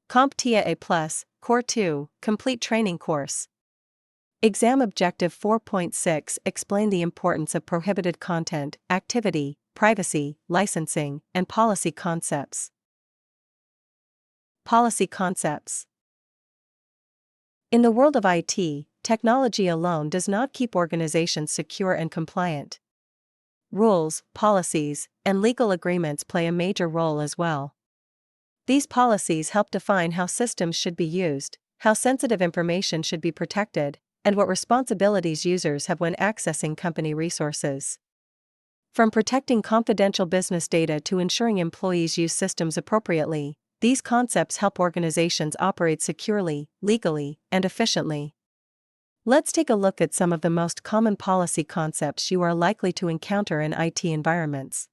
CompTIA A Core 2 Complete Training Course. Exam Objective 4.6 Explain the importance of prohibited content, activity, privacy, licensing, and policy concepts. Policy concepts. In the world of IT, technology alone does not keep organizations secure and compliant. Rules, policies, and legal agreements play a major role as well. These policies help define how systems should be used, how sensitive information should be protected, and what responsibilities users have when accessing company resources. From protecting confidential business data to ensuring employees use systems appropriately, these concepts help organizations operate securely, legally, and efficiently. Let's take a look at some of the most common policy concepts you are likely to encounter in IT environments.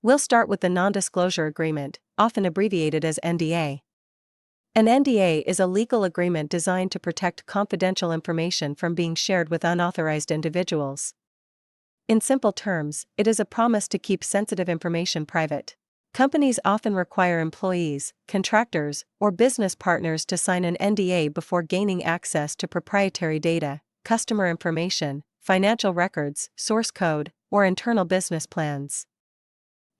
We'll start with the Non-Disclosure Agreement, often abbreviated as NDA. An NDA is a legal agreement designed to protect confidential information from being shared with unauthorized individuals. In simple terms, it is a promise to keep sensitive information private. Companies often require employees, contractors, or business partners to sign an NDA before gaining access to proprietary data, customer information, financial records, source code, or internal business plans.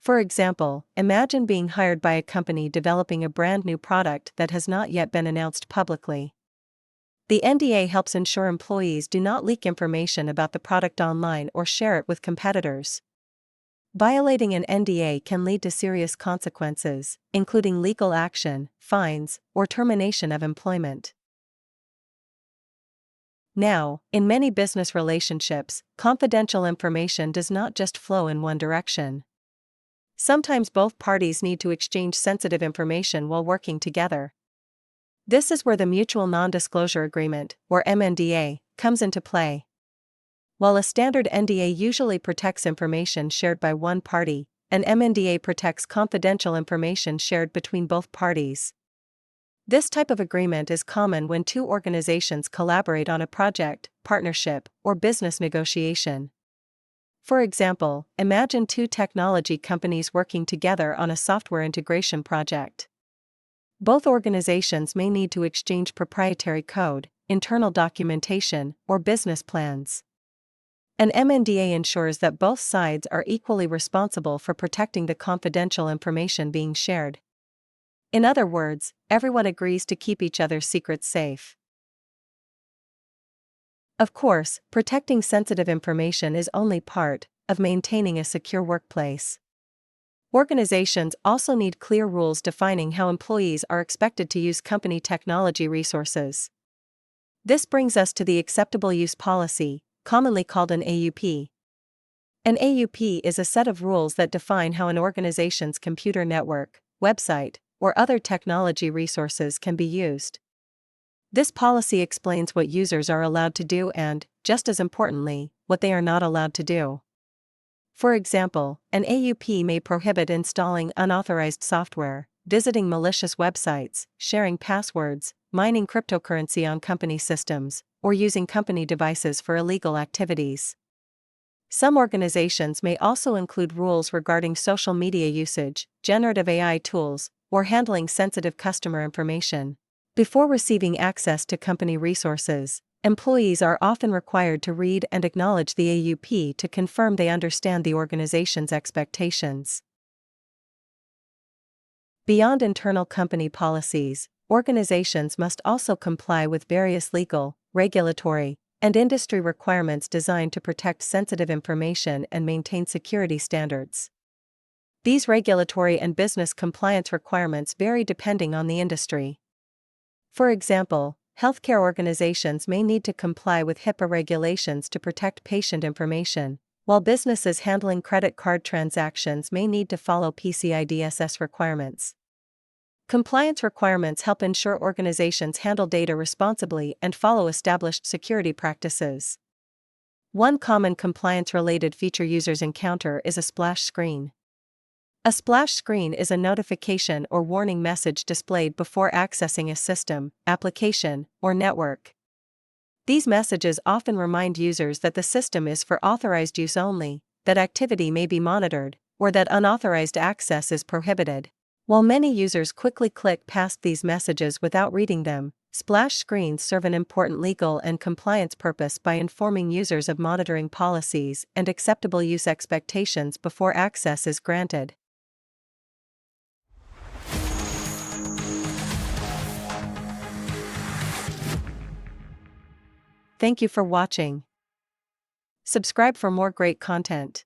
For example, imagine being hired by a company developing a brand new product that has not yet been announced publicly. The NDA helps ensure employees do not leak information about the product online or share it with competitors. Violating an NDA can lead to serious consequences, including legal action, fines, or termination of employment. Now, in many business relationships, confidential information does not just flow in one direction. Sometimes both parties need to exchange sensitive information while working together. This is where the Mutual Non-Disclosure Agreement, or MNDA, comes into play. While a standard NDA usually protects information shared by one party, an MNDA protects confidential information shared between both parties. This type of agreement is common when two organizations collaborate on a project, partnership, or business negotiation. For example, imagine two technology companies working together on a software integration project. Both organizations may need to exchange proprietary code, internal documentation, or business plans. An MNDA ensures that both sides are equally responsible for protecting the confidential information being shared. In other words, everyone agrees to keep each other's secrets safe. Of course, protecting sensitive information is only part of maintaining a secure workplace. Organizations also need clear rules defining how employees are expected to use company technology resources. This brings us to the Acceptable Use Policy, commonly called an AUP. An AUP is a set of rules that define how an organization's computer network, website, or other technology resources can be used. This policy explains what users are allowed to do and, just as importantly, what they are not allowed to do. For example, an AUP may prohibit installing unauthorized software, visiting malicious websites, sharing passwords, mining cryptocurrency on company systems, or using company devices for illegal activities. Some organizations may also include rules regarding social media usage, generative AI tools, or handling sensitive customer information. Before receiving access to company resources, employees are often required to read and acknowledge the AUP to confirm they understand the organization's expectations. Beyond internal company policies, organizations must also comply with various legal, regulatory, and industry requirements designed to protect sensitive information and maintain security standards. These regulatory and business compliance requirements vary depending on the industry. For example, healthcare organizations may need to comply with HIPAA regulations to protect patient information, while businesses handling credit card transactions may need to follow PCI DSS requirements. Compliance requirements help ensure organizations handle data responsibly and follow established security practices. One common compliance-related feature users encounter is a splash screen. A splash screen is a notification or warning message displayed before accessing a system, application, or network. These messages often remind users that the system is for authorized use only, that activity may be monitored, or that unauthorized access is prohibited. While many users quickly click past these messages without reading them, splash screens serve an important legal and compliance purpose by informing users of monitoring policies and acceptable use expectations before access is granted. Thank you for watching. Subscribe for more great content.